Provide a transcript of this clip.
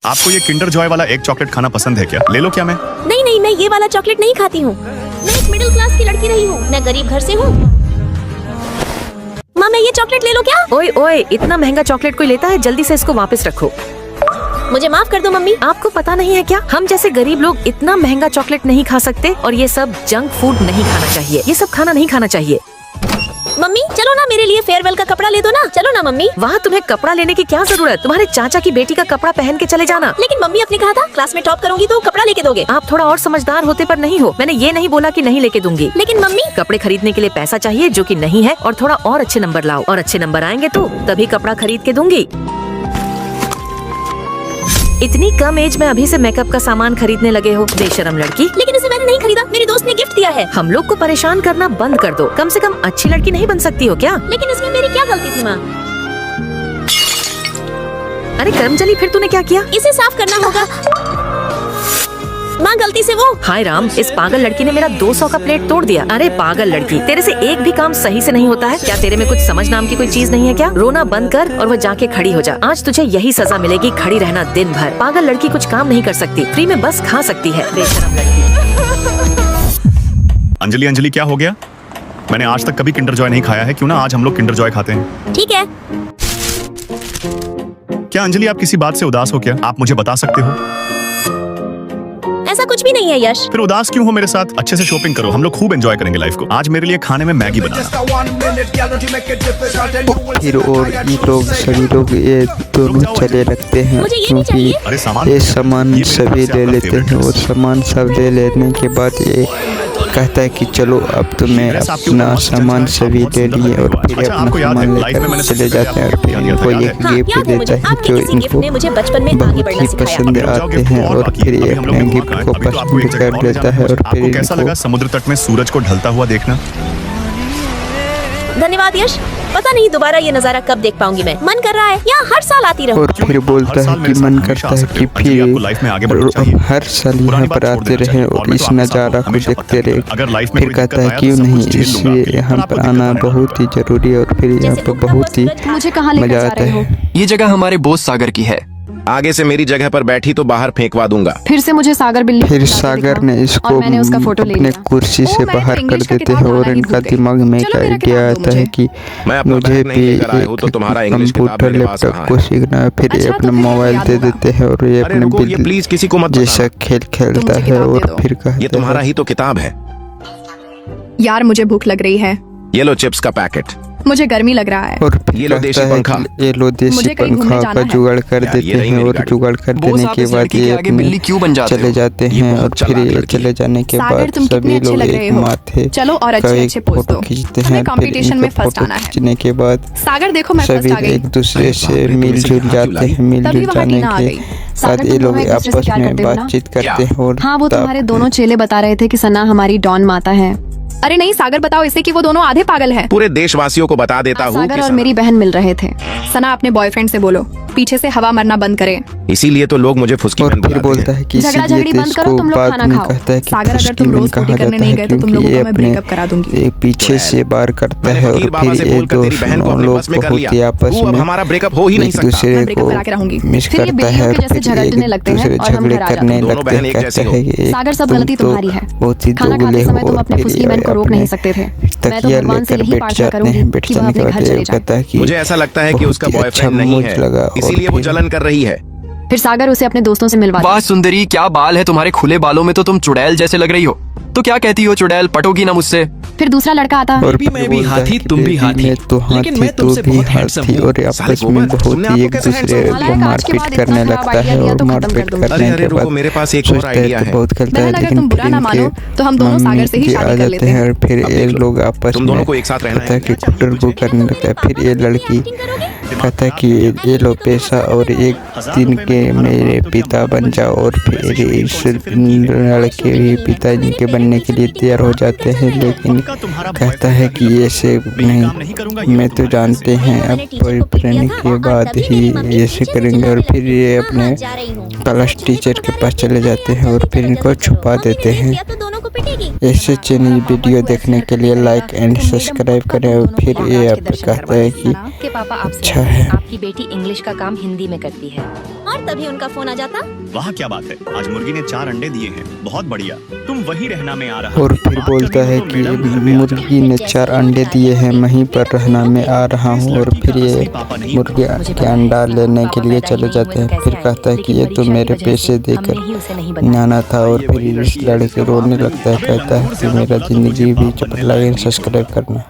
आपको ये Kinder Joy वाला एक चॉकलेट खाना पसंद है क्या? ले लो क्या मैं? नहीं नहीं, मैं ये वाला चॉकलेट नहीं खाती हूँ। मैं एक मिडिल क्लास की लड़की रही हूँ, मैं गरीब घर से हूँ। माँ मैं ये चॉकलेट ले लो क्या? ओए ओए, इतना महंगा चॉकलेट कोई लेता है? जल्दी से इसको वापस रखो। मुझे माफ कर दो मम्मी। आपको पता नहीं है क्या, हम जैसे गरीब लोग इतना महंगा चॉकलेट नहीं खा सकते, और ये सब जंक फूड नहीं खाना चाहिए, ये सब खाना नहीं खाना चाहिए। मम्मी चलो ना, मेरे लिए फेयरवेल का कपड़ा ले दो ना। चलो ना मम्मी। वहाँ तुम्हें कपड़ा लेने की क्या जरूरत? तुम्हारे चाचा की बेटी का कपड़ा पहन के चले जाना। लेकिन मम्मी आपने कहा था क्लास में टॉप करूंगी तो कपड़ा लेके दोगे। आप थोड़ा और समझदार होते पर नहीं हो। मैंने ये नहीं बोला कि नहीं लेके दूंगी, लेकिन मम्मी कपड़े खरीदने के लिए पैसा चाहिए जो कि नहीं है, और थोड़ा और अच्छे नंबर लाओ, और अच्छे नंबर आएंगे तो तभी कपड़ा खरीद के दूंगी। इतनी कम एज में अभी से मेकअप का सामान खरीदने लगे हो, बेशरम लड़की। लेकिन इसे मैंने नहीं खरीदा, मेरी दोस्त ने गिफ्ट दिया है। हम लोग को परेशान करना बंद कर दो, कम से कम अच्छी लड़की नहीं बन सकती हो क्या? लेकिन इसमें मेरी क्या गलती थी माँ? अरे कर्मजली, फिर तूने क्या किया? इसे साफ करना होगा माँ, गलती से वो। हाय राम, इस पागल लड़की ने मेरा 200 का प्लेट तोड़ दिया। अरे पागल लड़की, तेरे से एक भी काम सही से नहीं होता है क्या? तेरे में कुछ समझ नाम की कोई चीज नहीं है क्या? रोना बंद कर और वो जाके खड़ी हो जा। आज तुझे यही सजा मिलेगी, खड़ी रहना दिन भर। पागल लड़की कुछ काम नहीं कर सकती, फ्री में बस खा सकती है, बेशरम लड़की। अंजलि अंजलि क्या हो गया? मैंने आज तक कभी किंडर जॉय नहीं खाया है, क्यों ना आज हम लोग किंडर जॉय खाते हैं? ठीक है। क्या अंजलि आप किसी बात से उदास हो क्या? आप मुझे बता सकते हो? ऐसा कुछ भी नहीं है यश। फिर उदास क्यों हो मेरे साथ? अच्छे से शॉपिंग करो, हम लोग खूब एंजॉय करेंगे लाइफ को। आज मेरे लिए खाने में मैगी बना। फिर और ये लोग सभी लोग ये दोनों चले रखते हैं, मुझे ये नहीं क्योंकि अरे सामान ये सामान सभी ले लेते हैं, और सामान सब ले लेने के बाद ये कहता है कि चलो अब तो मैं अपना सामान सभी ले लिए, और फिर अपना सामान लेकर चले जाते हैं, और फिर इनको एक गिफ्ट देता है जो इनको बहुत ही पसंद आते हैं, और फिर ये अपने गिफ्ट को पसंद कर लेता है, और फिर आपको कैसा लगा इनको समुद्र तट में सूरज को ढलता हुआ देखना? धन्यवाद यश। पता नहीं दोबारा ये नजारा कब देख पाऊंगी मैं। मन कर रहा है यहाँ हर साल आती रहूं। और फिर बोलता है कि मन करता है कि फिर हर साल यहाँ पर आते रहे और इस नज़ारा को देखते रहे। फिर कहता है क्यों नहीं, इसलिए यहाँ पर आना बहुत ही जरूरी है, और फिर यहाँ पर बहुत ही मुझे कहाँ लेकर मजा जा आता रहे हो? है। ये जगह हमारे बोस सागर की है। आगे से मेरी जगह पर बैठी तो बाहर फेंकवा दूंगा। फिर से मुझे सागर बिल्ली फिर दिखा सागर ने इसको और मैंने उसका फोटो ले अपने लिया। कुर्सी से मैंने बाहर तो कर इंग्लिश का देते हैं, किताब और लाना ही इनका भूल गई। दिमाग में एक चलो मेरा आइडिया किताब दो आता है मुझे। कि मैं अपना मुझे बैग नहीं भी लेकर आया हूँ, तो एक तुम्हारा इंग्लिश किताब कंप्यूटर मेरे पास लैपटॉप कहाँ को है? सीखना है। फिर ये अच्छा, तो अपना फिर मोबाइल याद दे होगा। देते हैं, और ये अरे अपने रुको, ये प्लीज किसी को मत जैसा खेल खेलता मुझे है, किताब और दे दो। फिर ये कहता तुम्हारा है ही तो किताब है। यार मुझे भूख लग रही है, ये लो चिप्स का पैकेट। मुझे गर्मी लग रहा है। और ये फिर लो कहता देसी है पंखा। कि ये लो देसी मुझे कहीं घूमने पंखा जाना का है। जुगाड़ कर यार, ये देते रही हैं, मेरी और गाड़ी। जुगाड़ कर बोस, देने आप के इस बाद लड़की ये के आगे बिल्ली क्यों बन जाते चले हो? जाते ये हैं, बहुत और फिर चालाक ये लड़की चले जाने के सागर, बाद तुम कितने सभी अच्छे लोग लग रहे एक हो। माथे चलो और का अच्छे एक अच्छे पोज फोटो दो। खींचते हमें हैं। फिर कंपटीशन में इनके फर्स्ट फोटो आना है। खींचने के बाद सागर देखो मैं सभी फर्स्ट आ गई। एक दूसरे से मिलजुल जाते हैं। तभी मिलजुल वहाँ जाने टीना आ के गई। बाद सागर, ये तुम लोग दोनों एक दूसरे से आपस प्यार में करते हो ना? बातचीत करते हैं, और हाँ, वो तब तुम्हारे दोनों चेले बता रहे थे कि सना हमारी डॉन माता है। अरे नहीं सागर, बताओ इसे कि वो दोनों आधे पागल हैं। पूरे देशवासियों को बता देता हूँ सागर कि और मेरी बहन मिल रहे थे। सना अपने बॉयफ्रेंड से बोलो पीछे से हवा मरना बंद करे। इसीलिए तो लोग मुझे फुसकी और बहन फिर बुलाते बोलता हैं। है कि झगड़ा इसीलिए झगड़ी तो बंद करो, इसको तुम लोग बाद खाना में खाओ। कहता है कि सागर, अगर फुसकी तुम बहन रोज कहा स्कूटी जाता करने है, नहीं गए तो तुम क्योंकि लोगों ये को मैं अपने ब्रेकअप करा दूंगी। ये पीछे से बार करता है, फकीर और बाबा फिर से ये बोलकर तेरी बहन को अपने लोग बस में कर बहुत लिया। ही आपस वो अब में हमारा ब्रेकअप हो ही नहीं एक सकता। दूसरे मैं ब्रेकअप को करा के रहूंगी। मिस फिर ये करता बिल्लियों है, के और जैसे फिर झगड़ने एक लगते हैं दूसरे और हम झगड़े घर आ करने जाते हैं। दोनों लगते बहन हैं। एक कहता जैसी है कि सागर, सब तुम गलती तो तुम्हारी है। बहुत ही खाना दोगले खाते समय हो, तुम और अपने फिर फुसकी ये बहन को रोक अपने नहीं सकते थे। मैं तो तकिया भगवान से लेकर यही बैठ प्रार्थना जाते करूंगी हैं। बैठ कि वह जाने के अपने बाद घर चले ये जाए। कहता है कि मुझे ऐसा लगता है कि बहुत उसका ही बॉयफ्रेंड अच्छा नहीं मूड है, लगा, और इसीलिए वो फिर जलन कर रही है। फिर सागर उसे अपने दोस्तों से मिलवा वाह सुंदरी, क्या बाल है तुम्हारे, खुले बालों में तो तुम चुड़ैल जैसे लग रही हो। तो क्या कहती हो चुड़ैल, पटोगी ना मुझसे? फिर दूसरा लड़का आता। और भी फिर मैं भी बोलता हाथी, है कि तुम भी बेबी हाथी। मैं तो लेकिन हाथी, मैं तू तुमसे भी बहुत handsome हाथी, हूँ। और साले आपस में गोबर, बहुत तुमने ही आपको एक कैसे दूसरे handsome को बनाया? आज के मारपीट बाद करने इतना लगता खराब है, idea दिया और तो खत्म मारपीट कर दूंगी। करने अरे के रुको, बाद मेरे पास एक और सोचता है आइडिया तो है। बहुत खेलता है, बहन, अगर लेकिन तुम बुरा फिर ना मानो इनके तो हम दोनों मम्मी सागर से ही जी आ शादी कर जाते लेते हैं, हैं। और फिर अब ये देख लो, लोग आपस तुम में दोनों को एक साथ रहना कहता है है। कि कुटर को करने लगता है। फिर ये लड़की कहता है कि ये लो पैसा, और एक दिन के मेरे पिता बन जाओ, और फिर इस लड़के भी पिताजी के बनने के लिए तैयार हो जाते हैं। लेकिन कहता है कि ऐसे नहीं, मैं तो जानते हैं अब पढ़ने के बाद ही ऐसे करेंगे, और फिर ये अपने क्लास टीचर के पास चले जाते हैं, और फिर इनको छुपा देते हैं। ऐसे चैनल वीडियो देखने के लिए लाइक एंड सब्सक्राइब करें। और फिर ये आप कहता है कि पापा आपसे अच्छा है। आपकी बेटी इंग्लिश का काम हिंदी में करती है। और तभी उनका फोन आ जाता। वाह क्या बात है, आज मुर्गी ने 4 अंडे दिए हैं, बहुत बढ़िया। तुम वहीं रहना में आ रहा। और फिर बोलता है कि मुर्गी ने 4 अंडे दिए हैं, वहीं पर रहना मैं आ रहा हूँ। और फिर ये मुर्गी के अंडा लेने के लिए चले जाते हैं। फिर कहता है कि ये तो मेरे पैसे देकर आना था। और फिर इस लड़के रोने लगता है, कहता है कि मेरा ज़िंदगी भी चपट लगे, सब्सक्राइब करना।